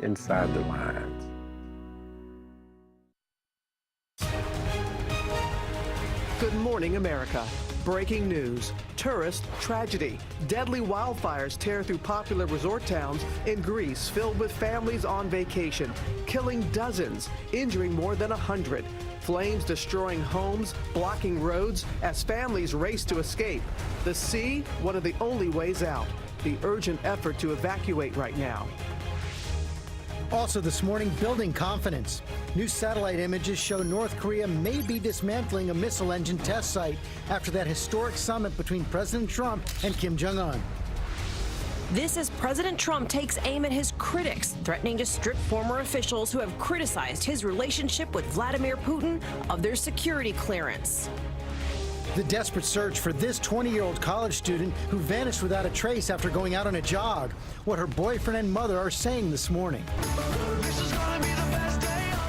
inside the lines. Good morning, America. Breaking news. Tourist tragedy. Deadly wildfires tear through popular resort towns in Greece filled with families on vacation, killing dozens, injuring more than 100. Flames destroying homes, blocking roads as families race to escape. The sea, one of the only ways out. The urgent effort to evacuate right now. Also this morning, building confidence. New satellite images show North Korea may be dismantling a missile engine test site after that historic summit between President Trump and Kim Jong-un. This as President Trump takes aim at his critics, threatening to strip former officials who have criticized his relationship with Vladimir Putin of their security clearance. The desperate search for this 20-year-old college student who vanished without a trace after going out on a jog. What her boyfriend and mother are saying this morning.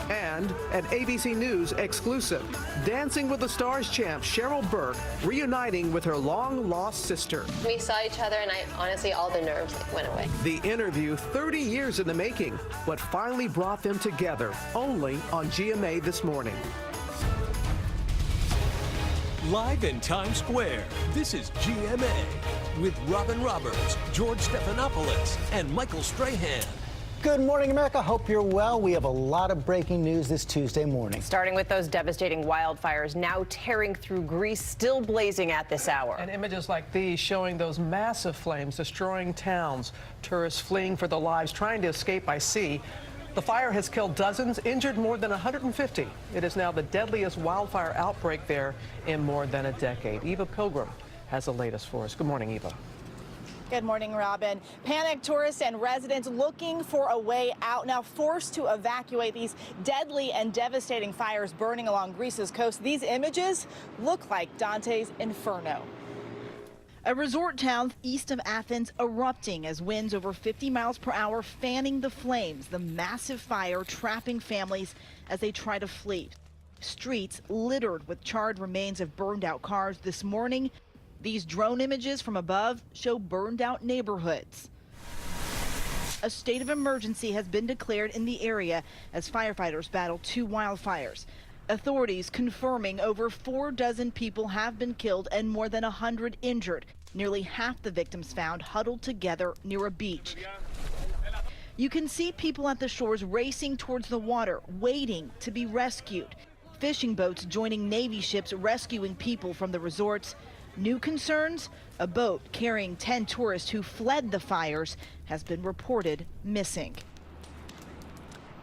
And an ABC News exclusive. Dancing with the Stars champ Cheryl Burke reuniting with her long-lost sister. We saw each other and honestly, all the nerves went away. The interview, 30 years in the making, what finally brought them together, only on GMA this morning. Live in Times Square, this is GMA with Robin Roberts, George Stephanopoulos, and Michael Strahan. Good morning, America. Hope you're well. We have a lot of breaking news this Tuesday morning. Starting with those devastating wildfires now tearing through Greece, still blazing at this hour. And images like these showing those massive flames destroying towns, tourists fleeing for their lives, trying to escape by sea. The fire has killed dozens, injured more than 150. It is now the deadliest wildfire outbreak there in more than a decade. Eva Pilgrim has the latest for us. Good morning, Eva. Good morning, Robin. Panicked tourists and residents looking for a way out, now forced to evacuate these deadly and devastating fires burning along Greece's coast. These images look like Dante's Inferno. A resort town east of Athens erupting as winds over 50 miles per hour fanning the flames, the massive fire trapping families as they try to flee. Streets littered with charred remains of burned out cars this morning. These drone images from above show burned out neighborhoods. A state of emergency has been declared in the area as firefighters battle two wildfires. Authorities confirming over 4 dozen people have been killed and more than 100 injured. Nearly half the victims found huddled together near a beach. You can see people at the shores racing towards the water, waiting to be rescued. Fishing boats joining Navy ships rescuing people from the resorts. New concerns? A boat carrying 10 tourists who fled the fires has been reported missing.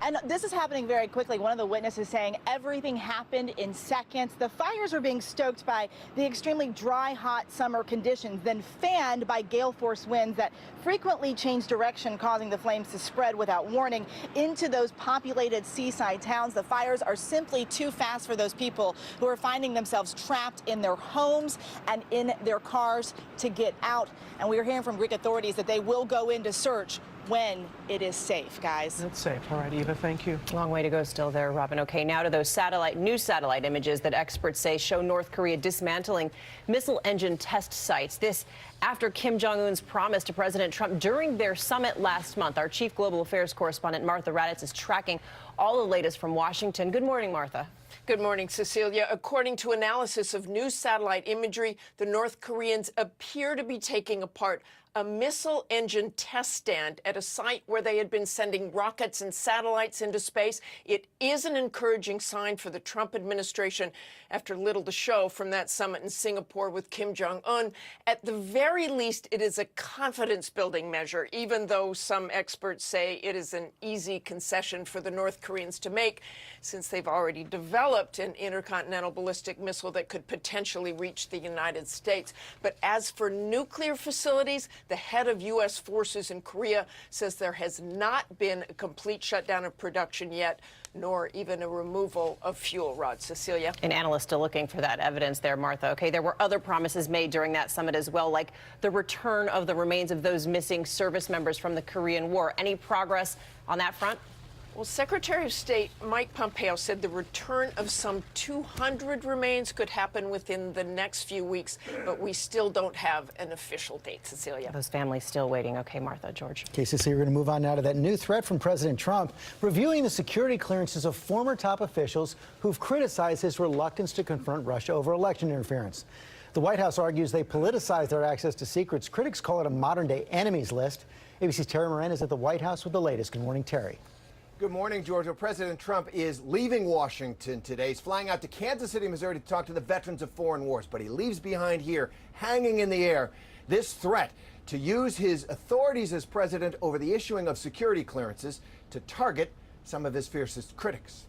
And this is happening very quickly. One of the witnesses saying everything happened in seconds. The fires are being stoked by the extremely dry, hot summer conditions, then fanned by gale force winds that frequently change direction, causing the flames to spread without warning into those populated seaside towns. The fires are simply too fast for those people who are finding themselves trapped in their homes and in their cars to get out. And we are hearing from Greek authorities that they will go into search when it is safe, guys. It's safe. All right, Eva, thank you. Long way to go still there, Robin. Okay, now to those new satellite images that experts say show North Korea dismantling missile engine test sites. This after Kim Jong-un's promise to President Trump during their summit last month. Our chief global affairs correspondent, Martha Raddatz, is tracking all the latest from Washington. Good morning, Martha. Good morning, Cecilia. According to analysis of new satellite imagery, the North Koreans appear to be taking apart a missile engine test stand at a site where they had been sending rockets and satellites into space. It is an encouraging sign for the Trump administration after little to show from that summit in Singapore with Kim Jong-un. At the very least, it is a confidence-building measure, even though some experts say it is an easy concession for the North Koreans to make, since they've already developed an intercontinental ballistic missile that could potentially reach the United States. But as for nuclear facilities, the head of U.S. forces in Korea says there has not been a complete shutdown of production yet, nor even a removal of fuel rods. Cecilia? And analysts still looking for that evidence there, Martha. Okay, there were other promises made during that summit as well, like the return of the remains of those missing service members from the Korean War. Any progress on that front? Well, Secretary of State Mike Pompeo said the return of some 200 remains could happen within the next few weeks, but we still don't have an official date, Cecilia. Those families still waiting. Okay, Martha, George. Okay, Cecilia, we're going to move on now to that new threat from President Trump, reviewing the security clearances of former top officials who've criticized his reluctance to confront Russia over election interference. The White House argues they politicized their access to secrets. Critics call it a modern-day enemies list. ABC's Terry Moran is at the White House with the latest. Good morning, Terry. Good morning, Georgia. President Trump is leaving Washington today. He's flying out to Kansas City, Missouri to talk to the veterans of foreign wars, but he leaves behind here, hanging in the air, this threat to use his authorities as president over the issuing of security clearances to target some of his fiercest critics.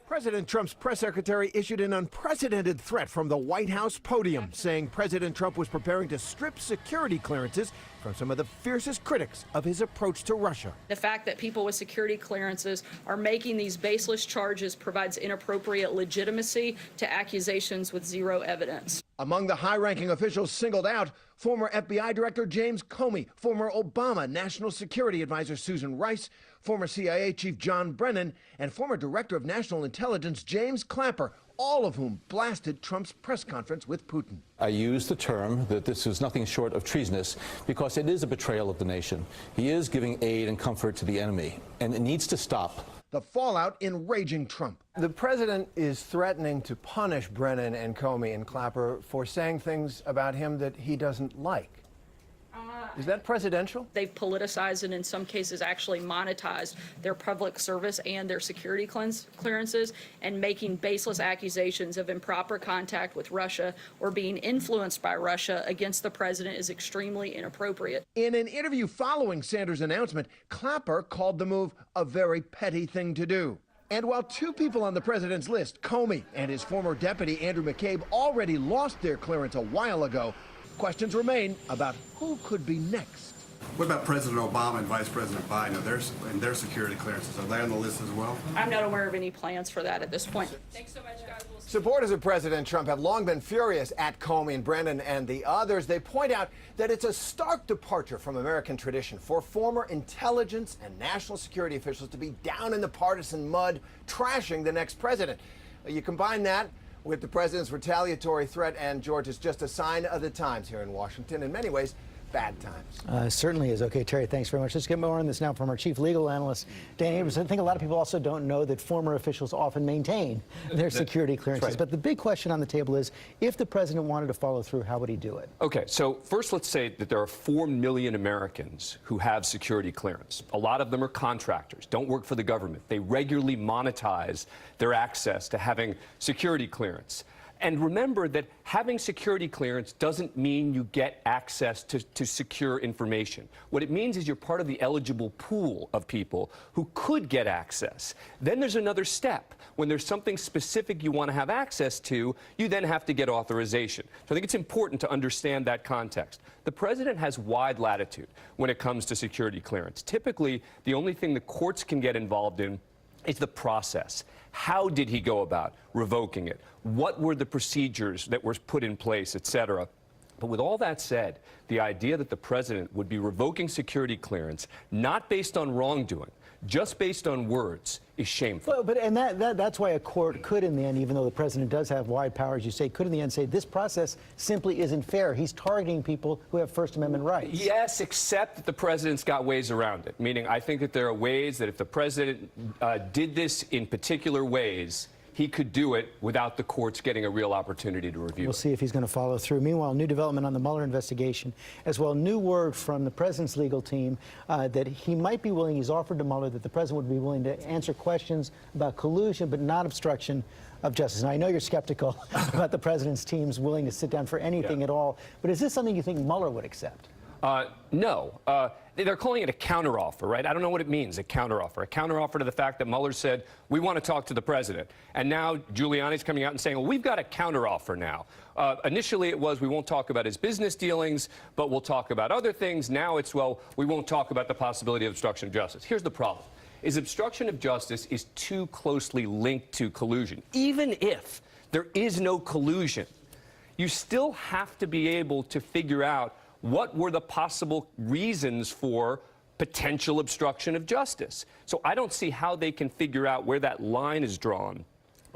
President Trump's press secretary issued an unprecedented threat from the White House podium, saying President Trump was preparing to strip security clearances from some of the fiercest critics of his approach to Russia. The fact that people with security clearances are making these baseless charges provides inappropriate legitimacy to accusations with zero evidence. Among the high-ranking officials singled out, former FBI Director James Comey, former Obama National Security Advisor Susan Rice, former CIA Chief John Brennan, and former Director of National Intelligence James Clapper, all of whom blasted Trump's press conference with Putin. I use the term that this is nothing short of treasonous because it is a betrayal of the nation. He is giving aid and comfort to the enemy, and it needs to stop. The fallout enraging Trump. The president is threatening to punish Brennan and Comey and Clapper for saying things about him that he doesn't like. Is that presidential? They've politicized and in some cases actually monetized their public service and their security clearances, and making baseless accusations of improper contact with Russia or being influenced by Russia against the president is extremely inappropriate. In an interview following Sanders' announcement, Clapper called the move a very petty thing to do. And while two people on the president's list, Comey and his former deputy Andrew McCabe, already lost their clearance a while ago, questions remain about who could be next. What about President Obama and Vice President Biden? And their security clearances, are they on the list as well? I'm not aware of any plans for that at this point. Thanks so much, guys. Supporters of President Trump have long been furious at Comey and Brennan and the others. They point out that it's a stark departure from American tradition for former intelligence and national security officials to be down in the partisan mud, trashing the next president. You combine that with the president's retaliatory threat, and George, is just a sign of the times here in Washington. In many ways, bad times. Certainly is. Okay, Terry, thanks very much. Let's get more on this now from our chief legal analyst, Dan Abrams. I think a lot of people also don't know that former officials often maintain their security clearances. Right. But the big question on the table is, if the president wanted to follow through, how would he do it? Okay, so first let's say that there are 4 million Americans who have security clearance. A lot of them are contractors, don't work for the government. They regularly monetize their access to having security clearance. And remember that having security clearance doesn't mean you get access to secure information. What it means is you're part of the eligible pool of people who could get access. Then there's another step. When there's something specific you want to have access to, you then have to get authorization. So I think it's important to understand that context. The president has wide latitude when it comes to security clearance. Typically, the only thing the courts can get involved in is the process. How did he go about revoking it? What were the procedures that were put in place, et cetera? But with all that said, the idea that the president would be revoking security clearance, not based on wrongdoing, just based on words, is shameful. Well, and that's why a court could, in the end, even though the president does have wide powers, you say, could in the end say this process simply isn't fair. He's targeting people who have First Amendment rights. Yes, except that the president's got ways around it. Meaning, I think that there are ways that if the president did this in particular ways, he could do it without the courts getting a real opportunity to review it. We'll see if he's going to follow through. Meanwhile, new development on the Mueller investigation, as well, new word from the president's legal team that he might be willing, he's offered to Mueller that the president would be willing to answer questions about collusion, but not obstruction of justice. Now, I know you're skeptical about the president's team's willing to sit down for anything at all, but is this something you think Mueller would accept? No. They're calling it a counteroffer, right? I don't know what it means, a counteroffer. A counteroffer to the fact that Mueller said, we want to talk to the president. And now Giuliani's coming out and saying, well, we've got a counteroffer now. Initially it was, we won't talk about his business dealings, but we'll talk about other things. Now it's, well, we won't talk about the possibility of obstruction of justice. Here's the problem. Is obstruction of justice is too closely linked to collusion. Even if there is no collusion, you still have to be able to figure out what were the possible reasons for potential obstruction of justice. So I don't see how they can figure out where that line is drawn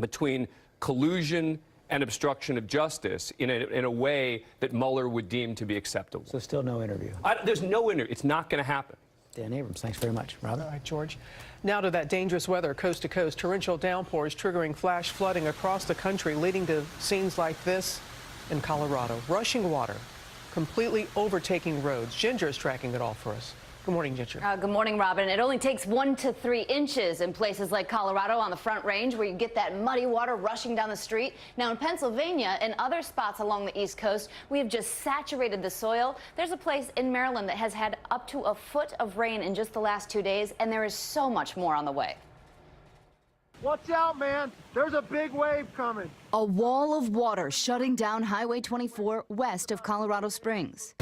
between collusion and obstruction of justice in a way that Mueller would deem to be acceptable. So still no interview. There's no interview. It's not going to happen. Dan Abrams, thanks very much. Robin? All right, George. Now to that dangerous weather, coast to coast. Torrential downpours triggering flash flooding across the country, leading to scenes like this in Colorado. Rushing water, completely overtaking roads. Ginger is tracking it all for us. Good morning, Ginger. Good morning, Robin. It only takes 1 to 3 inches in places like Colorado on the Front Range, where you get that muddy water rushing down the street. Now in Pennsylvania and other spots along the East Coast, we have just saturated the soil. There's a place in Maryland that has had up to a foot of rain in just the last 2 days, and there is so much more on the way. Watch out, man. There's a big wave coming. A wall of water shutting down Highway 24 west of Colorado Springs.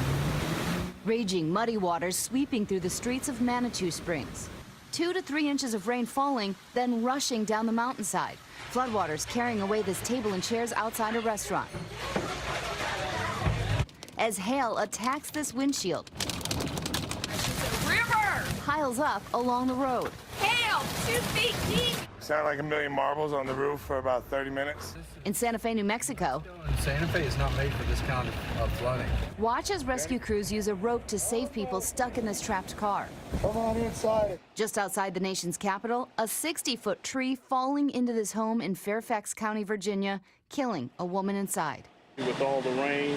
Raging muddy waters sweeping through the streets of Manitou Springs. 2 to 3 inches of rain falling, then rushing down the mountainside. Floodwaters carrying away this table and chairs outside a restaurant. As hail attacks this windshield, River! piles up along the road. Hail! 2 feet deep! Sound like a million marbles on the roof for about 30 minutes. In Santa Fe, New Mexico, Santa Fe is not made for this kind of flooding. watch as rescue crews use a rope to save people stuck in this trapped car. Come on inside. Just outside the nation's capital, a 60-foot tree falling into this home in Fairfax County, Virginia, killing a woman inside. With all the rain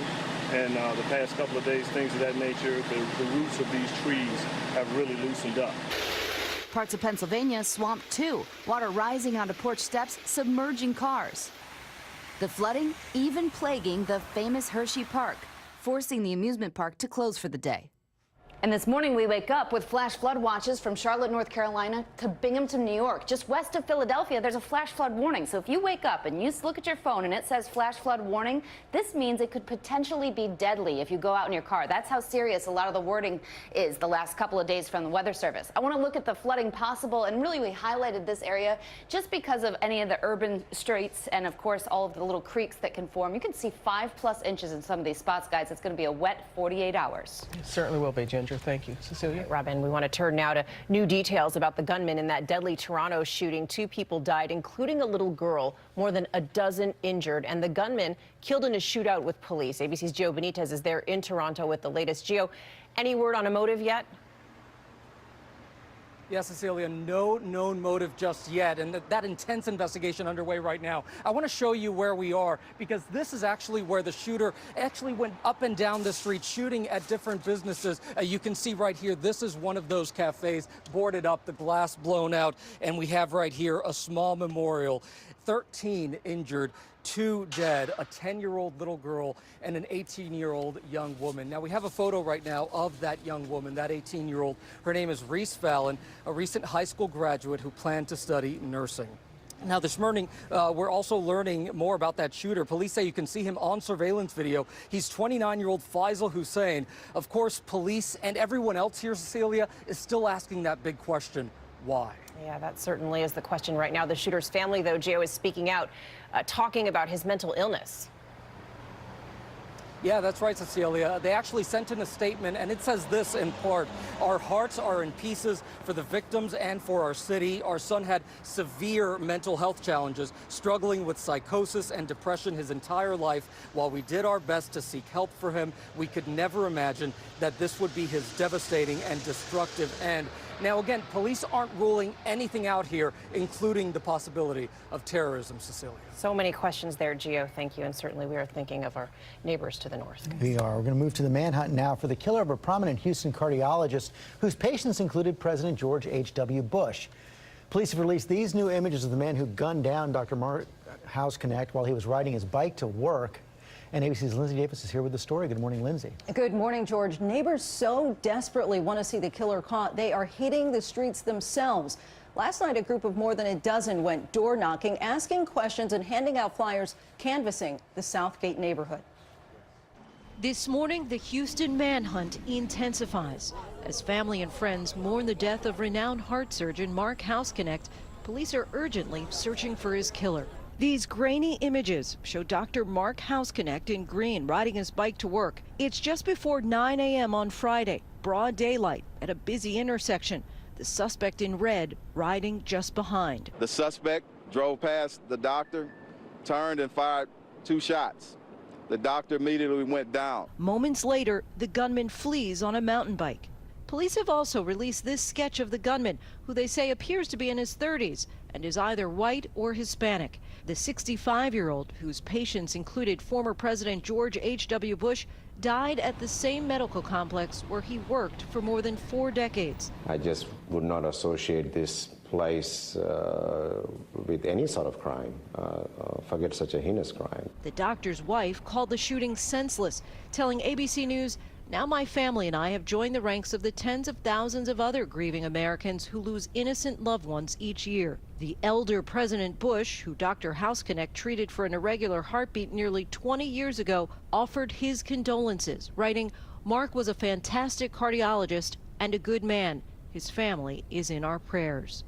and the past couple of days, things of that nature, the roots of these trees have really loosened up. Parts of Pennsylvania swamped too, water rising onto porch steps, submerging cars. The flooding even plaguing the famous Hershey Park, forcing the amusement park to close for the day. And this morning we wake up with flash flood watches from Charlotte, North Carolina to Binghamton, New York. Just west of Philadelphia, there's a flash flood warning. So if you wake up and you look at your phone and it says flash flood warning, this means it could potentially be deadly if you go out in your car. That's how serious a lot of the wording is the last couple of days from the Weather Service. I want to look at the flooding possible, and really we highlighted this area just because of any of the urban streets and of course all of the little creeks that can form. You can see 5+ inches in some of these spots, guys. It's going to be a wet 48 hours. It certainly will be, Ginger. Thank you. Cecilia? Robin, we want to turn now to new details about the gunman in that deadly Toronto shooting. 2 people died, including a little girl, more than a dozen injured, and the gunman killed in a shootout with police. ABC's Gio Benitez is there in Toronto with the latest. Gio, any word on a motive yet? Yes, Cecilia, no known motive just yet, and that intense investigation underway right now. I want to show you where we are, because this is actually where the shooter actually went up and down the street shooting at different businesses. You can see right here, this is one of those cafes boarded up, the glass blown out, and we have right here a small memorial. 13 injured, 2 dead, a 10-year-old little girl and an 18-year-old young woman. Now, we have a photo right now of that young woman, that 18-year-old. Her name is Reese Fallon, a recent high school graduate who planned to study nursing. Now, this morning, we're also learning more about that shooter. Police say you can see him on surveillance video. He's 29-year-old Faisal Hussein. Of course, police and everyone else here, Cecilia, is still asking that big question, why? Yeah, that certainly is the question right now. The shooter's family, though, Gio, is speaking out, talking about his mental illness. Yeah, that's right, Cecilia. They actually sent in a statement, and it says this in part: our hearts are in pieces for the victims and for our city. Our son had severe mental health challenges, struggling with psychosis and depression his entire life. While we did our best to seek help for him, we could never imagine that this would be his devastating and destructive end. Now, again, police aren't ruling anything out here, including the possibility of terrorism, Cecilia. So many questions there, Gio. Thank you. And certainly we are thinking of our neighbors to the north. We are. We're going to move to the manhunt now for the killer of a prominent Houston cardiologist whose patients included President George H.W. Bush. Police have released these new images of the man who gunned down Dr. Mark Houseknecht while he was riding his bike to work. And ABC's Lindsay Davis is here with the story. Good morning, Lindsay. Good morning, George. Neighbors so desperately want to see the killer caught, they are hitting the streets themselves. Last night, a group of more than a dozen went door knocking, asking questions and handing out flyers, canvassing the Southgate neighborhood. This morning, the Houston manhunt intensifies. As family and friends mourn the death of renowned heart surgeon Mark Houseknecht, police are urgently searching for his killer. These grainy images show Dr. Mark Houseknecht in green riding his bike to work. It's just before 9 a.m. on Friday, broad daylight at a busy intersection. The suspect in red riding just behind. The suspect drove past the doctor, turned and fired 2 shots. The doctor immediately went down. Moments later, the gunman flees on a mountain bike. Police have also released this sketch of the gunman, who they say appears to be in his 30s and is either white or Hispanic. The 65-year-old, whose patients included former President George H.W. Bush, died at the same medical complex where he worked for more than 4 decades. I just would not associate this place with any sort of crime, forget such a heinous crime. The doctor's wife called the shooting senseless, telling ABC News, "Now my family and I have joined the ranks of the tens of thousands of other grieving Americans who lose innocent loved ones each year." The elder President Bush, who Dr. Houseknecht treated for an irregular heartbeat nearly 20 years ago, offered his condolences, writing, "Mark was a fantastic cardiologist and a good man. His family is in our prayers."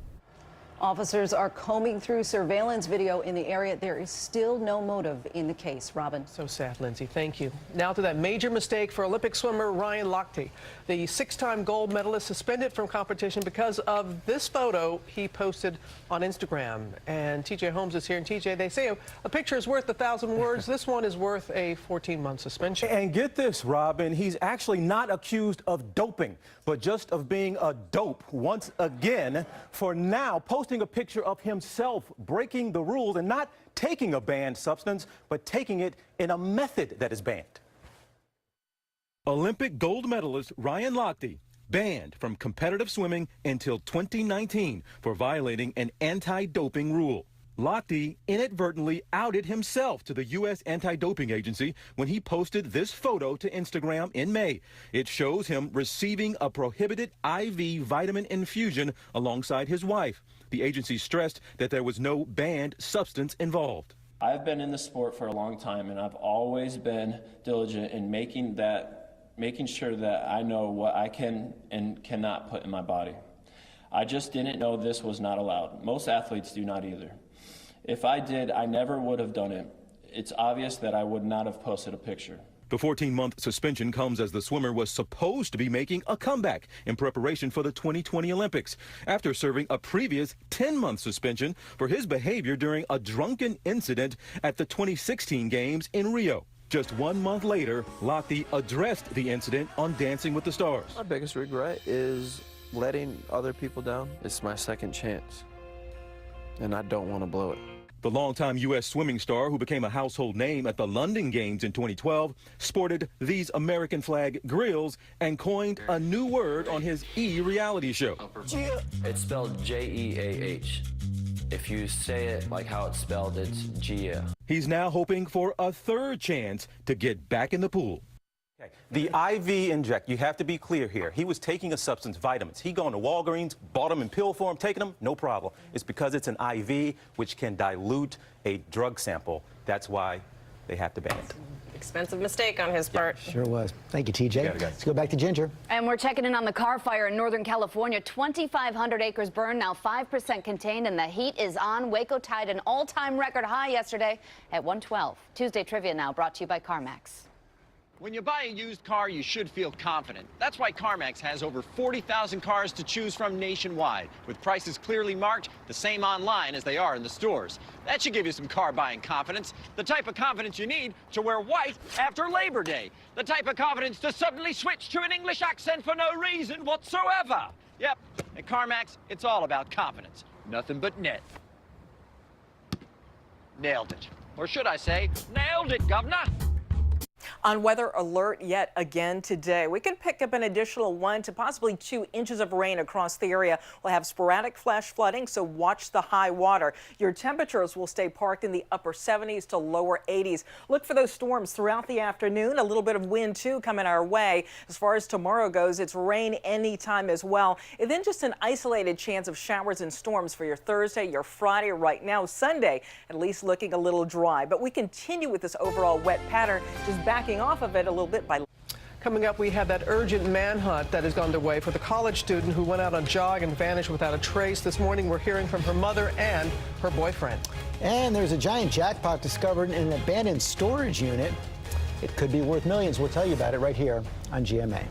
Officers are combing through surveillance video in the area. There is still no motive in the case. Robin. So sad, Lindsay. Thank you. Now to that major mistake for Olympic swimmer Ryan Lochte. The 6-time gold medalist suspended from competition because of this photo he posted on Instagram. And TJ Holmes is here. And TJ, they say a picture is worth 1,000 words. This one is worth a 14-month suspension. And get this, Robin, he's actually not accused of doping, but just of being a dope once again for now posting a picture of himself breaking the rules and not taking a banned substance, but taking it in a method that is banned. Olympic gold medalist Ryan Lochte banned from competitive swimming until 2019 for violating an anti-doping rule. Lochte inadvertently outed himself to the U.S. anti-doping agency when he posted this photo to Instagram in May. It shows him receiving a prohibited IV vitamin infusion alongside his wife. The agency stressed that there was no banned substance involved. I've been in the sport for a long time, and I've always been diligent in making sure that I know what I can and cannot put in my body. I just didn't know this was not allowed. Most athletes do not either. If I did, I never would have done it. It's obvious that I would not have posted a picture. The 14-month suspension comes as the swimmer was supposed to be making a comeback in preparation for the 2020 Olympics after serving a previous 10-month suspension for his behavior during a drunken incident at the 2016 Games in Rio. Just 1 month later, Lochte addressed the incident on Dancing with the Stars. My biggest regret is letting other people down. It's my second chance, and I don't want to blow it. The longtime U.S. swimming star, who became a household name at the London Games in 2012, sported these American flag grills and coined a new word on his E! reality show. It's spelled J-E-A-H. If you say it like how it's spelled, it's Gia. He's now hoping for a third chance to get back in the pool. The IV inject, you have to be clear here. He was taking a substance, vitamins. He gone to Walgreens, bought them in pill form, taking them, no problem. It's because it's an IV, which can dilute a drug sample. That's why they have to ban it. Expensive mistake on his part. Sure was. Thank you, TJ. Let's go back to Ginger. And we're checking in on the car fire in Northern California. 2,500 acres burned, now 5% contained, and the heat is on. Waco tied an all-time record high yesterday at 112. Tuesday Trivia now brought to you by CarMax. When you buy a used car, you should feel confident. That's why CarMax has over 40,000 cars to choose from nationwide, with prices clearly marked the same online as they are in the stores. That should give you some car buying confidence, the type of confidence you need to wear white after Labor Day, the type of confidence to suddenly switch to an English accent for no reason whatsoever. Yep, at CarMax, it's all about confidence. Nothing but net. Nailed it. Or should I say, nailed it, governor. On weather alert yet again today. We could pick up an additional 1 to possibly 2 inches of rain across the area. We'll have sporadic flash flooding, so watch the high water. Your temperatures will stay parked in the upper 70s to lower 80s. Look for those storms throughout the afternoon. A little bit of wind, too, coming our way. As far as tomorrow goes, it's rain anytime as well. And then just an isolated chance of showers and storms for your Thursday, your Friday. Right now, Sunday, at least looking a little dry. But we continue with this overall wet pattern, just backing off of it a little bit by Coming up, we have that urgent manhunt that has gone underway for the college student who went out on a jog and vanished without a trace. This morning, we're hearing from her mother and her boyfriend. And there's a giant jackpot discovered in an abandoned storage unit. It could be worth millions. We'll tell you about it right here on GMA.